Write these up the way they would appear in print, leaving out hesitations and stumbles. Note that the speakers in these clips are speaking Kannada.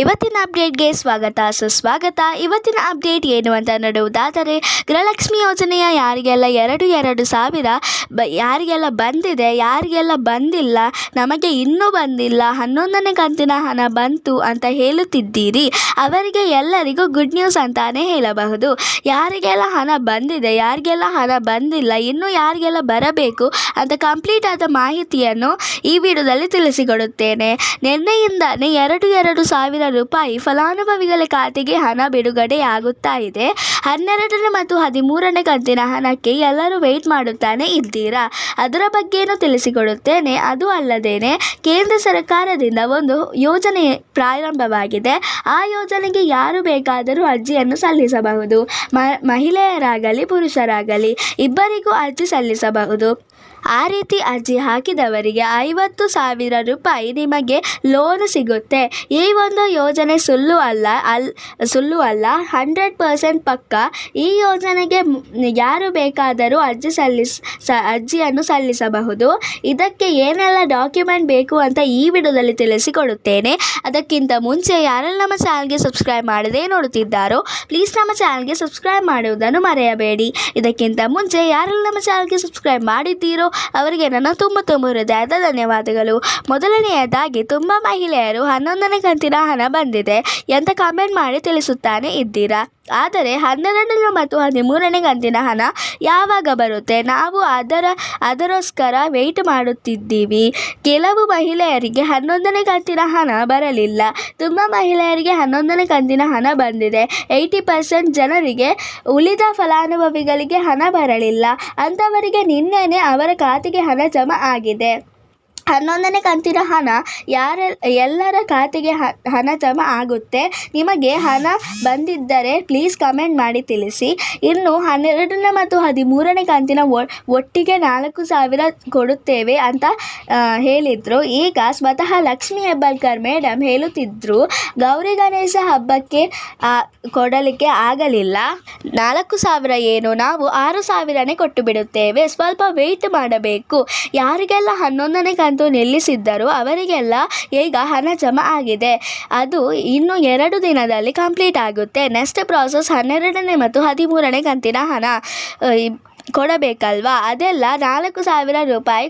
ಇವತ್ತಿನ ಅಪ್ಡೇಟ್ಗೆ ಸ್ವಾಗತ ಸುಸ್ವಾಗತ. ಇವತ್ತಿನ ಅಪ್ಡೇಟ್ ಏನು ಅಂತ ನೋಡುವುದಾದರೆ, ಗೃಹಲಕ್ಷ್ಮಿ ಯೋಜನೆಯ ಯಾರಿಗೆಲ್ಲ ಎರಡು ಸಾವಿರ ಯಾರಿಗೆಲ್ಲ ಬಂದಿದೆ, ಯಾರಿಗೆಲ್ಲ ಬಂದಿಲ್ಲ, ನಮಗೆ ಇನ್ನೂ ಬಂದಿಲ್ಲ, 11ನೇ ಕಂತಿನ ಹಣ ಬಂತು ಅಂತ ಹೇಳುತ್ತಿದ್ದೀರಿ, ಅವರಿಗೆ ಎಲ್ಲರಿಗೂ ಗುಡ್ ನ್ಯೂಸ್ ಅಂತಾನೆ ಹೇಳಬಹುದು. ಯಾರಿಗೆಲ್ಲ ಹಣ ಬಂದಿದೆ, ಯಾರಿಗೆಲ್ಲ ಹಣ ಬಂದಿಲ್ಲ, ಇನ್ನೂ ಯಾರಿಗೆಲ್ಲ ಬರಬೇಕು ಅಂತ ಕಂಪ್ಲೀಟ್ ಆದ ಮಾಹಿತಿಯನ್ನು ಈ ವಿಡಿಯೋದಲ್ಲಿ ತಿಳಿಸಿಕೊಡುತ್ತೇನೆ. ನಿನ್ನೆಯಿಂದಲೇ ಎರಡು ಸಾವಿರ ರೂಪಾಯಿ ಫಲಾನುಭವಿಗಳ ಖಾತೆಗೆ ಹಣ ಬಿಡುಗಡೆಯಾಗುತ್ತಾ ಇದೆ. 12ನೇ ಮತ್ತು 13ನೇ ಕಂತಿನ ಹಣಕ್ಕೆ ಎಲ್ಲರೂ ವೆಯ್ಟ್ ಮಾಡುತ್ತಾನೆ ಇದ್ದೀರಾ. ಅದರ ಬಗ್ಗೆನೂ ತಿಳಿಸಿಕೊಡುತ್ತೇನೆ. ಅದು ಅಲ್ಲದೇನೆ ಕೇಂದ್ರ ಸರ್ಕಾರದಿಂದ ಒಂದು ಯೋಜನೆ ಪ್ರಾರಂಭವಾಗಿದೆ. ಆ ಯೋಜನೆಗೆ ಯಾರು ಬೇಕಾದರೂ ಅರ್ಜಿಯನ್ನು ಸಲ್ಲಿಸಬಹುದು. ಮಹಿಳೆಯರಾಗಲಿ ಪುರುಷರಾಗಲಿ ಇಬ್ಬರಿಗೂ ಅರ್ಜಿ ಸಲ್ಲಿಸಬಹುದು. ಆ ರೀತಿ ಅರ್ಜಿ ಹಾಕಿದವರಿಗೆ 50,000 ರೂಪಾಯಿ ನಿಮಗೆ ಲೋನ್ ಸಿಗುತ್ತೆ. ಈ ಒಂದು ಯೋಜನೆ ಸುಳ್ಳು ಅಲ್ಲ 100% ಪಕ್ಕ. ಈ ಯೋಜನೆಗೆ ಯಾರು ಬೇಕಾದರೂ ಅರ್ಜಿಯನ್ನು ಸಲ್ಲಿಸಬಹುದು. ಇದಕ್ಕೆ ಏನೆಲ್ಲ ಡಾಕ್ಯುಮೆಂಟ್ ಬೇಕು ಅಂತ ಈ ವಿಡಿಯೋದಲ್ಲಿ ತಿಳಿಸಿಕೊಡುತ್ತೇನೆ. ಅದಕ್ಕಿಂತ ಮುಂಚೆ ಯಾರೆಲ್ಲ ನಮ್ಮ ಚಾನಲ್ಗೆ ಸಬ್ಸ್ಕ್ರೈಬ್ ಮಾಡದೇ ನೋಡುತ್ತಿದ್ದಾರೋ ಪ್ಲೀಸ್ ನಮ್ಮ ಚಾನಲ್ಗೆ ಸಬ್ಸ್ಕ್ರೈಬ್ ಮಾಡುವುದನ್ನು ಮರೆಯಬೇಡಿ. ಇದಕ್ಕಿಂತ ಮುಂಚೆ ಯಾರೆಲ್ಲ ನಮ್ಮ ಚಾನಲ್ಗೆ ಸಬ್ಸ್ಕ್ರೈಬ್ ಮಾಡಿದ್ದೀರೋ ಅವರಿಗೆ ನನ್ನ ತುಂಬ ಹೃದಯದ ಧನ್ಯವಾದಗಳು. ಮೊದಲನೆಯದಾಗಿ ತುಂಬ ಮಹಿಳೆಯರು 11ನೇ ಕಂತಿನ ಹಣ ಬಂದಿದೆ ಅಂತ ಕಾಮೆಂಟ್ ಮಾಡಿ ತಿಳಿಸುತ್ತಾನೆ ಇದ್ದೀರಾ. ಆದರೆ 12ನೇ ಮತ್ತು 13ನೇ ಕಂತಿನ ಹಣ ಯಾವಾಗ ಬರುತ್ತೆ, ನಾವು ಅದರೋಸ್ಕರ ವೆಯ್ಟ್ ಮಾಡುತ್ತಿದ್ದೀವಿ. ಕೆಲವು ಮಹಿಳೆಯರಿಗೆ 11ನೇ ಕಂತಿನ ಹಣ ಬರಲಿಲ್ಲ. ತುಂಬ ಮಹಿಳೆಯರಿಗೆ 11ನೇ ಕಂತಿನ ಹಣ ಬಂದಿದೆ. 80% ಜನರಿಗೆ, ಉಳಿದ ಫಲಾನುಭವಿಗಳಿಗೆ ಹಣ ಬರಲಿಲ್ಲ. ಅಂಥವರಿಗೆ ನಿನ್ನೆನೇ ಅವರ ಖಾತೆಗೆ ಹಣ ಜಮಾ ಆಗಿದೆ. 11ನೇ ಕಂತಿನ ಹಣ ಎಲ್ಲರ ಖಾತೆಗೆ ಹಣ ಜಮಾ ಆಗುತ್ತೆ. ನಿಮಗೆ ಹಣ ಬಂದಿದ್ದರೆ ಪ್ಲೀಸ್ ಕಮೆಂಟ್ ಮಾಡಿ ತಿಳಿಸಿ. ಇನ್ನು 12ನೇ ಮತ್ತು 13ನೇ ಕಂತಿನ ಒಟ್ಟಿಗೆ 4,000 ಕೊಡುತ್ತೇವೆ ಅಂತ ಹೇಳಿದರು. ಈಗ ಸ್ವತಃ ಲಕ್ಷ್ಮೀ ಹೆಬ್ಬಾಳ್ಕರ್ ಮೇಡಮ್ ಹೇಳುತ್ತಿದ್ದರು, ಗೌರಿ ಗಣೇಶ ಹಬ್ಬಕ್ಕೆ ಕೊಡಲಿಕ್ಕೆ ಆಗಲಿಲ್ಲ, 4,000 ಏನು, ನಾವು 6,000ನೇ ಕೊಟ್ಟು ಬಿಡುತ್ತೇವೆ, ಸ್ವಲ್ಪ ವೆಯ್ಟ್ ಮಾಡಬೇಕು. ಯಾರಿಗೆಲ್ಲ 11ನೇ ಕಂತು ನಿಲ್ಲಿಸಿದ್ದರು ಅವರಿಗೆಲ್ಲ ಈಗ ಹಣ ಜಮಾ ಆಗಿದೆ. ಅದು ಇನ್ನು 2 ದಿನದಲ್ಲಿ ಕಂಪ್ಲೀಟ್ ಆಗುತ್ತೆ. ನೆಕ್ಸ್ಟ್ ಪ್ರಾಸೆಸ್ 12ನೇ ಮತ್ತು 13ನೇ ಕಂತಿನ ಹಣ ಕೊಡಬೇಕಲ್ವಾ, ಅದೆಲ್ಲ 4,000 ರೂಪಾಯಿ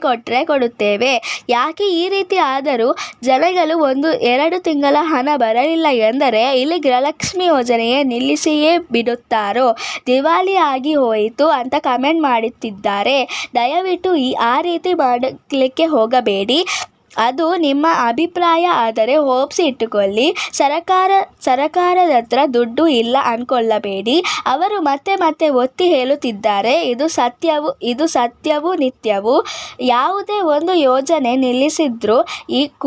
ಕೊಡುತ್ತೇವೆ. ಯಾಕೆ ಈ ರೀತಿ ಆದರೂ ಜನಗಳು 1-2 ತಿಂಗಳ ಹಣ ಬರಲಿಲ್ಲ ಎಂದರೆ ಇಲ್ಲಿ ಗೃಹಲಕ್ಷ್ಮಿ ಯೋಜನೆಯೇ ನಿಲ್ಲಿಸಿಯೇ ಬಿಡುತ್ತಾರೋ, ದಿವಾಳಿ ಆಗಿ ಹೋಯಿತು ಅಂತ ಕಮೆಂಟ್ ಮಾಡುತ್ತಿದ್ದಾರೆ. ದಯವಿಟ್ಟು ಆ ರೀತಿ ಮಾಡಲಿಕ್ಕೆ ಹೋಗಬೇಡಿ. ಅದು ನಿಮ್ಮ ಅಭಿಪ್ರಾಯ ಆದರೆ ಹೋಪ್ಸ್ ಇಟ್ಟುಕೊಳ್ಳಿ. ಸರಕಾರದ ಹತ್ರ ದುಡ್ಡು ಇಲ್ಲ ಅಂದ್ಕೊಳ್ಳಬೇಡಿ. ಅವರು ಮತ್ತೆ ಒತ್ತಿ ಹೇಳುತ್ತಿದ್ದಾರೆ, ಇದು ಸತ್ಯವೂ ನಿತ್ಯವೂ. ಯಾವುದೇ ಒಂದು ಯೋಜನೆ ನಿಲ್ಲಿಸಿದ್ರೂ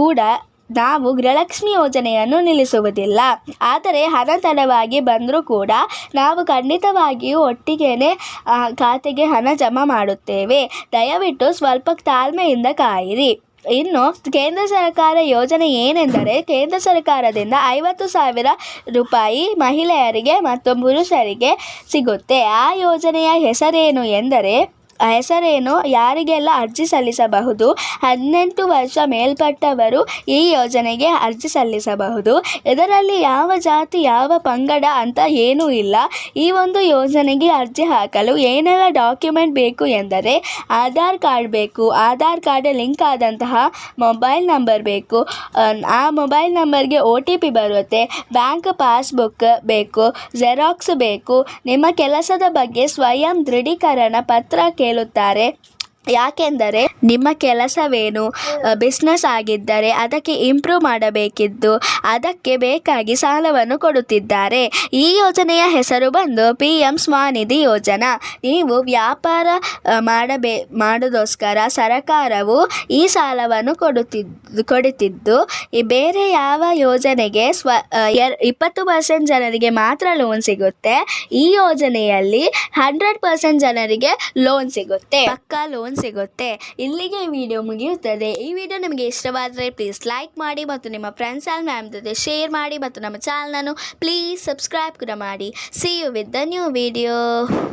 ಕೂಡ ನಾವು ಗೃಹಲಕ್ಷ್ಮಿ ಯೋಜನೆಯನ್ನು ನಿಲ್ಲಿಸುವುದಿಲ್ಲ. ಆದರೆ ಹಣ ತಡವಾಗಿ ಬಂದರೂ ಕೂಡ ನಾವು ಖಂಡಿತವಾಗಿಯೂ ಒಟ್ಟಿಗೆನೇ ಖಾತೆಗೆ ಹಣ ಜಮಾ ಮಾಡುತ್ತೇವೆ. ದಯವಿಟ್ಟು ಸ್ವಲ್ಪ ತಾಳ್ಮೆಯಿಂದ ಕಾಯಿರಿ. ಇನ್ನು ಕೇಂದ್ರ ಸರ್ಕಾರ ಯೋಜನೆ ಏನೆಂದರೆ, ಕೇಂದ್ರ ಸರ್ಕಾರದಿಂದ 50,000 ರೂಪಾಯಿ ಮಹಿಳೆಯರಿಗೆ ಮತ್ತು ಪುರುಷರಿಗೆ ಸಿಗುತ್ತೆ. ಆ ಯೋಜನೆಯ ಹೆಸರೇನು ಯಾರಿಗೆಲ್ಲ ಅರ್ಜಿ ಸಲ್ಲಿಸಬಹುದು, 18 ವರ್ಷ ಮೇಲ್ಪಟ್ಟವರು ಈ ಯೋಜನೆಗೆ ಅರ್ಜಿ ಸಲ್ಲಿಸಬಹುದು. ಇದರಲ್ಲಿ ಯಾವ ಜಾತಿ ಯಾವ ಪಂಗಡ ಅಂತ ಏನೂ ಇಲ್ಲ. ಈ ಒಂದು ಯೋಜನೆಗೆ ಅರ್ಜಿ ಹಾಕಲು ಏನೆಲ್ಲ ಡಾಕ್ಯುಮೆಂಟ್ ಬೇಕು ಎಂದರೆ, ಆಧಾರ್ ಕಾರ್ಡ್ ಬೇಕು, ಆಧಾರ್ ಕಾರ್ಡ್ ಲಿಂಕ್ ಆದಂತಹ ಮೊಬೈಲ್ ನಂಬರ್ ಬೇಕು, ಆ ಮೊಬೈಲ್ ನಂಬರ್ಗೆ OTP ಬರುತ್ತೆ, ಬ್ಯಾಂಕ್ ಪಾಸ್ಬುಕ್ ಬೇಕು, ಜೆರಾಕ್ಸ್ ಬೇಕು, ನಿಮ್ಮ ಕೆಲಸದ ಬಗ್ಗೆ ಸ್ವಯಂ ದೃಢೀಕರಣ ಪತ್ರ ಕೇಳುತ್ತಾರೆ. ಯಾಕೆಂದರೆ ನಿಮ್ಮ ಕೆಲಸವೇನು, ಬಿಸ್ನೆಸ್ ಆಗಿದ್ದರೆ ಅದಕ್ಕೆ ಇಂಪ್ರೂವ್ ಮಾಡಬೇಕಿದ್ದು ಅದಕ್ಕೆ ಬೇಕಾಗಿ ಸಾಲವನ್ನು ಕೊಡುತ್ತಿದ್ದಾರೆ. ಈ ಯೋಜನೆಯ ಹೆಸರು ಬಂದು PM ಸ್ವನಿಧಿ ಯೋಜನಾ. ನೀವು ವ್ಯಾಪಾರ ಮಾಡೋದೋಸ್ಕರ ಸರ್ಕಾರವು ಈ ಸಾಲವನ್ನು ಕೊಡುತ್ತಿದ್ದು ಬೇರೆ ಯಾವ ಯೋಜನೆಗೆ 20% ಜನರಿಗೆ ಮಾತ್ರ ಲೋನ್ ಸಿಗುತ್ತೆ. ಈ ಯೋಜನೆಯಲ್ಲಿ 100% ಜನರಿಗೆ ಲೋನ್ ಸಿಗುತ್ತೆ, ಪಕ್ಕಾ ಲೋನ್ ಸಿಗುತ್ತೆ. ಇಲ್ಲಿಗೆ ಈ ವಿಡಿಯೋ ಮುಗಿಯುತ್ತದೆ. ಈ ವಿಡಿಯೋ ನಿಮಗೆ ಇಷ್ಟವಾದರೆ ಪ್ಲೀಸ್ ಲೈಕ್ ಮಾಡಿ ಮತ್ತು ನಿಮ್ಮ ಫ್ರೆಂಡ್ಸ್ ಆ್ಯಂಡ್ ಫ್ಯಾಮಿಲಿ ಜೊತೆ ಶೇರ್ ಮಾಡಿ ಮತ್ತು ನಮ್ಮ ಚಾನಲನ್ನು ಪ್ಲೀಸ್ ಸಬ್ಸ್ಕ್ರೈಬ್ ಕೂಡ ಮಾಡಿ. See you with the new video.